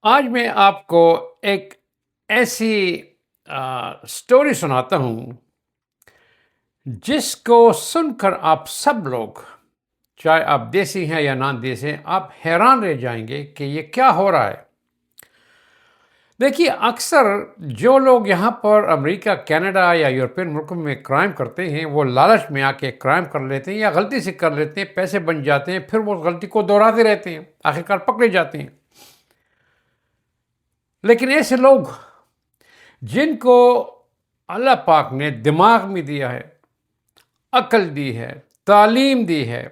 آج میں آپ کو ایک ایسی اسٹوری سناتا ہوں جس کو سن کر آپ سب لوگ، چاہے آپ دیسی ہیں یا نان دیسی ہیں، آپ حیران رہ جائیں گے کہ یہ کیا ہو رہا ہے۔ دیکھیے، اکثر جو لوگ یہاں پر امریکہ، کینیڈا یا یورپین ملکوں میں کرائم کرتے ہیں، وہ لالچ میں آ کے کرائم کر لیتے ہیں یا غلطی سے کر لیتے ہیں، پیسے بن جاتے ہیں، پھر وہ غلطی کو دہراتے رہتے ہیں، آخرکار پکڑے جاتے ہیں۔ لیکن ایسے لوگ جن کو اللہ پاک نے دماغ میں دیا ہے، عقل دی ہے، تعلیم دی ہے،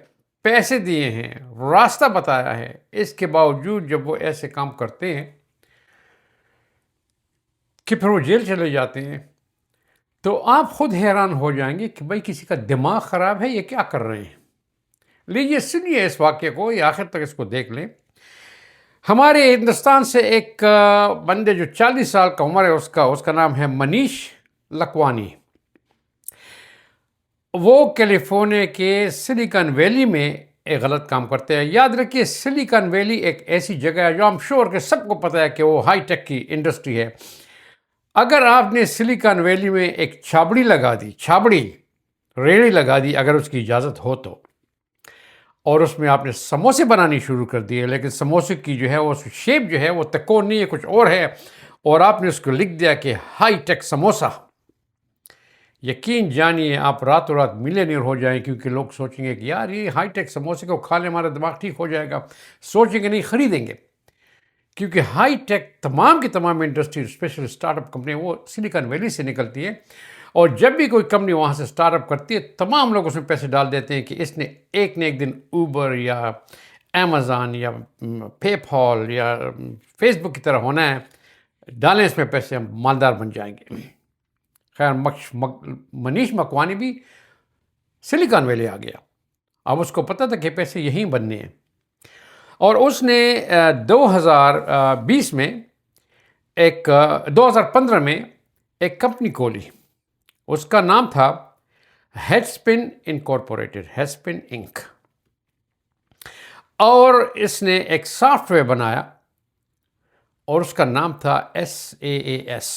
پیسے دیے ہیں، راستہ بتایا ہے، اس کے باوجود جب وہ ایسے کام کرتے ہیں کہ پھر وہ جیل چلے جاتے ہیں، تو آپ خود حیران ہو جائیں گے کہ بھائی کسی کا دماغ خراب ہے، یہ کیا کر رہے ہیں۔ لیجیے سنیے اس واقعے کو، یہ آخر تک اس کو دیکھ لیں۔ ہمارے ہندوستان سے ایک بندے جو 40 سال کا عمر ہے، اس کا نام ہے منیش لکھوانی۔ وہ کیلیفورنیا کے سلیکن ویلی میں ایک غلط کام کرتے ہیں۔ یاد رکھیے، سلیکن ویلی ایک ایسی جگہ ہے جو ہم شور کے سب کو پتہ ہے کہ وہ ہائی ٹیک کی انڈسٹری ہے۔ اگر آپ نے سلیکن ویلی میں ایک چھابڑی لگا دی، ریڑھی لگا دی، اگر اس کی اجازت ہو تو، اور اس میں آپ نے سموسے بنانی شروع کر دیے، لیکن سموسے کی جو ہے وہ شیپ جو ہے وہ تکون نہیں ہے، کچھ اور ہے، اور آپ نے اس کو لکھ دیا کہ ہائی ٹیک سموسا، یقین جانیے آپ راتوں رات ملینئر ہو جائیں، کیونکہ لوگ سوچیں گے کہ یار یہ ہائی ٹیک سموسے کو کھا لیں ہمارا دماغ ٹھیک ہو جائے گا، سوچیں گے نہیں، خریدیں گے، کیونکہ ہائی ٹیک تمام کی تمام industry, special start up company, وہ سلیکن ویلی سے نکلتی ہے، اور جب بھی کوئی کمپنی وہاں سے اسٹارٹ اپ کرتی ہے، تمام لوگ اس میں پیسے ڈال دیتے ہیں کہ اس نے ایک نہ ایک دن اوبر یا امیزون یا پے پال یا فیس بک کی طرح ہونا ہے، ڈالیں اس میں پیسے، ہم مالدار بن جائیں گے۔ خیر، منیش مکوانی بھی سلیکن ویلی آ گیا۔ اب اس کو پتا تھا کہ پیسے یہیں بننے ہیں، اور اس نے 2020 میں 2015 میں ایک کمپنی کھولی۔ اس کا نام تھا HeadSpin Incorporated, HeadSpin Inc, اور اس نے ایک سافٹ ویئر بنایا اور اس کا نام تھا SaaS،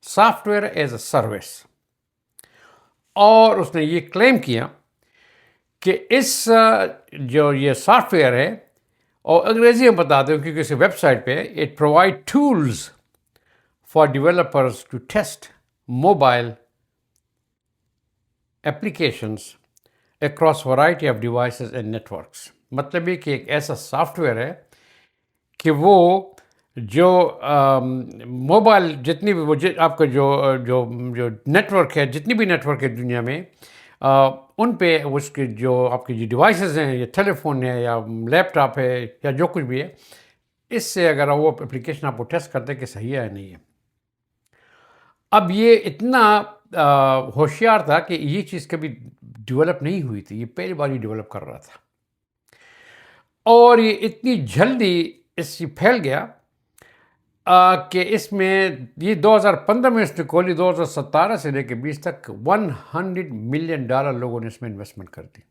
soft where as a service. اور اس نے یہ کلیم کیا کہ جو یہ سافٹ ویئر ہے، اور انگریزی میں بتا دوں کیونکہ اس ویب سائٹ پہ it provide tools for developers to test mobile applications across variety of devices and networks. مطلب یہ کہ ایک ایسا سافٹ ویئر ہے کہ وہ جو موبائل جتنی بھی آپ کا جو نیٹورک ہے، جتنی بھی نیٹورک ہے دنیا میں، ان پہ اس کے جو آپ کی جو ڈیوائسز ہیں، یا ٹیلی فون ہے یا لیپ ٹاپ ہے یا جو کچھ بھی ہے، اس سے اگر وہ اپلیکیشن آپ کو ٹیسٹ کرتے کہ صحیح ہے یا نہیں ہے۔ اب یہ اتنا ہوشیار تھا کہ یہ چیز کبھی ڈیولپ نہیں ہوئی تھی، یہ پہلی بار ہی ڈیولپ کر رہا تھا، اور یہ اتنی جلدی اس سے پھیل گیا کہ اس میں یہ 2015 میں اس نے کھولی، 2017 سے لے کے 20 تک $100 ملین لوگوں نے اس میں انویسٹمنٹ کر دی۔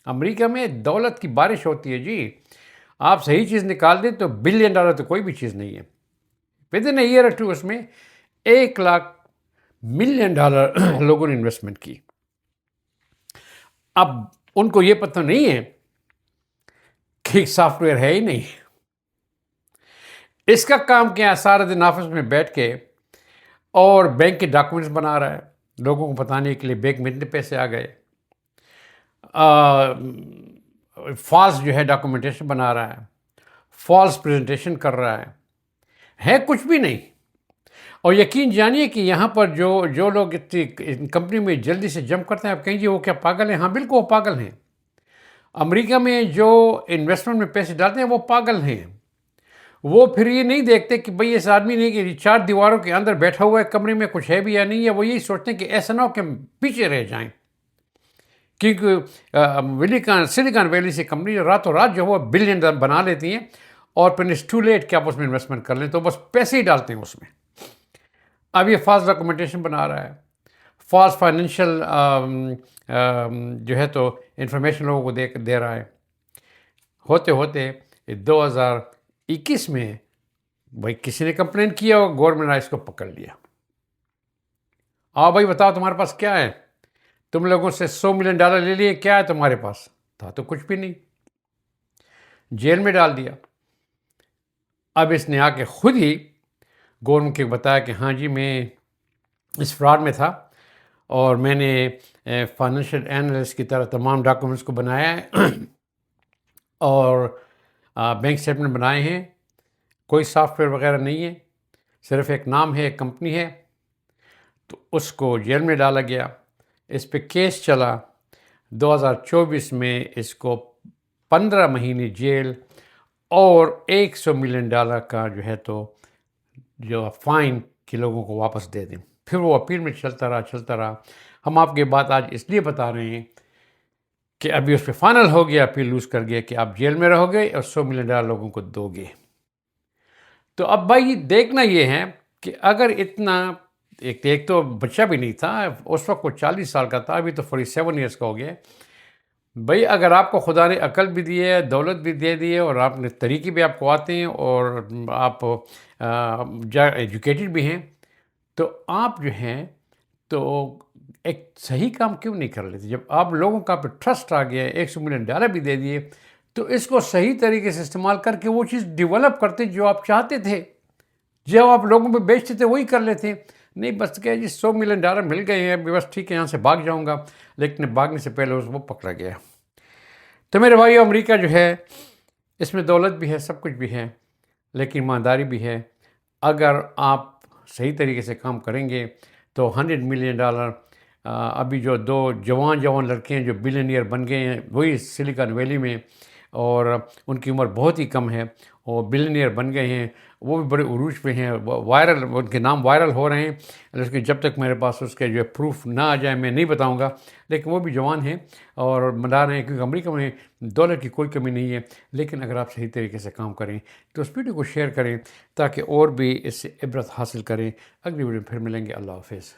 امریکہ میں دولت کی بارش ہوتی ہے جی، آپ صحیح چیز نکال دیں تو $1 بلین تو کوئی بھی چیز نہیں ہے۔ ود ان اے ایئر اور ٹو اس میں $100 ملین لوگوں نے انویسٹمنٹ کی۔ اب ان کو یہ پتہ نہیں ہے کہ سافٹ ویئر ہے ہی نہیں، اس کا کام کیا ہے، سارے دن آفس میں بیٹھ کے اور بینک کے ڈاکومنٹس بنا رہا ہے، لوگوں کو بتانے کے لیے بینک میں اتنے پیسے آ گئے، فالس جو ہے ڈاکومنٹیشن بنا رہا ہے، فالس پریزنٹیشن کر رہا ہے کچھ بھی نہیں۔ اور یقین جانیے کہ یہاں پر جو لوگ کمپنی میں جلدی سے جمپ کرتے ہیں، آپ کہیں گے وہ کیا پاگل ہیں؟ ہاں بالکل وہ پاگل ہیں۔ امریکہ میں جو انویسٹمنٹ میں پیسے ڈالتے ہیں وہ پاگل ہیں۔ وہ پھر یہ نہیں دیکھتے کہ بھئی اس آدمی نے کہ 4 دیواروں کے اندر بیٹھا ہوا ہے، کمرے میں کچھ ہے بھی یا نہیں ہے، وہ یہی سوچتے ہیں کہ ایسا نہ ہو کہ ہم پیچھے رہ جائیں، کیونکہ سلیکن ویلی سے کمپنی راتوں رات جو ہے وہ $1 بلین بنا لیتی ہیں، اور پھر اٹس ٹو لیٹ کہ آپ اس میں انویسٹمنٹ کر لیں، تو بس پیسے ہی ڈالتے ہیں اس میں۔ اب یہ فالس ڈاکومنٹیشن بنا رہا ہے، فالس فائنینشیل جو ہے تو انفارمیشن لوگوں کو دے رہا ہے۔ ہوتے ہوتے 2021 میں بھائی کسی نے کمپلین کیا اور گورنمنٹ نے اس کو پکڑ لیا. آؤ بھائی بتاؤ تمہارے پاس کیا ہے؟ تم لوگوں سے $100 ملین لے لیے، کیا ہے تمہارے پاس؟ تھا تو کچھ بھی نہیں. جیل میں ڈال دیا. اب اس نے آ کے خود ہی گورنمنٹ کے بتایا کہ ہاں جی میں اس فراڈ میں تھا اور میں نے فائنینشیل اینالسٹ کی طرح تمام ڈاکومنٹس کو بنایا ہے اور بینک اسٹیٹمنٹ بنائے ہیں. کوئی سافٹ ویئر وغیرہ نہیں ہے، صرف ایک نام ہے، ایک کمپنی ہے. تو اس کو جیل میں ڈالا گیا. اس پہ کیس چلا. 2024 میں اس کو 15 مہینے جیل اور $100 ملین کا جو ہے تو جو فائن کہ لوگوں کو واپس دے دیں. پھر وہ اپیل میں چلتا رہا. ہم آپ کی بات آج اس لیے بتا رہے ہیں کہ ابھی اس پہ فائنل ہو گیا، اپیل لوز کر گیا کہ آپ جیل میں رہو گے اور $100 ملین لوگوں کو دو گے. تو اب بھائی دیکھنا یہ ہے کہ اگر اتنا ایک تو بچہ بھی نہیں تھا اس وقت، وہ 40 سال کا تھا، ابھی تو 47 ایئرس کا ہو گیا. بھائی اگر آپ کو خدا نے عقل بھی دی ہے، دولت بھی دے دی ہے اور آپ نے طریقے بھی آپ کو آتے ہیں اور آپ ایجوکیٹڈ بھی ہیں، تو آپ جو ہیں تو ایک صحیح کام کیوں نہیں کر لیتے؟ جب آپ لوگوں کا پہ ٹرسٹ آ گیا ہے، $100 ملین بھی دے دیے، تو اس کو صحیح طریقے سے استعمال کر کے وہ چیز ڈیولپ کرتے جو آپ چاہتے تھے، جو آپ لوگوں پہ بیچتے تھے وہی کر لیتے. نہیں بس کیا جی $100 ملین مل گئے ہیں، بس ٹھیک ہے یہاں سے بھاگ جاؤں گا. لیکن بھاگنے سے پہلے وہ پکڑا گیا. تو میرے بھائی امریکہ جو ہے اس میں دولت بھی ہے، سب کچھ بھی ہے، لیکن ایمانداری بھی ہے. اگر آپ صحیح طریقے سے کام کریں گے تو $100 ملین ابھی جو دو جوان لڑکے ہیں جو بلینئر بن گئے ہیں وہی سلیکن ویلی میں، اور ان کی عمر بہت ہی کم ہے اور بلینئر بن گئے ہیں، وہ بھی بڑے عروج پہ ہیں، وائرل ان کے نام وائرل ہو رہے ہیں. لیکن جب تک میرے پاس اس کے جو ہے پروف نہ آ جائے میں نہیں بتاؤں گا. لیکن وہ بھی جوان ہیں اور منا رہے ہیں کیونکہ امریکہ میں دولت کی کوئی کمی نہیں ہے. لیکن اگر آپ صحیح طریقے سے کام کریں تو اس ویڈیو کو شیئر کریں تاکہ اور بھی اس سے عبرت حاصل کریں. اگلی ویڈیو میں پھر ملیں گے. اللہ حافظ.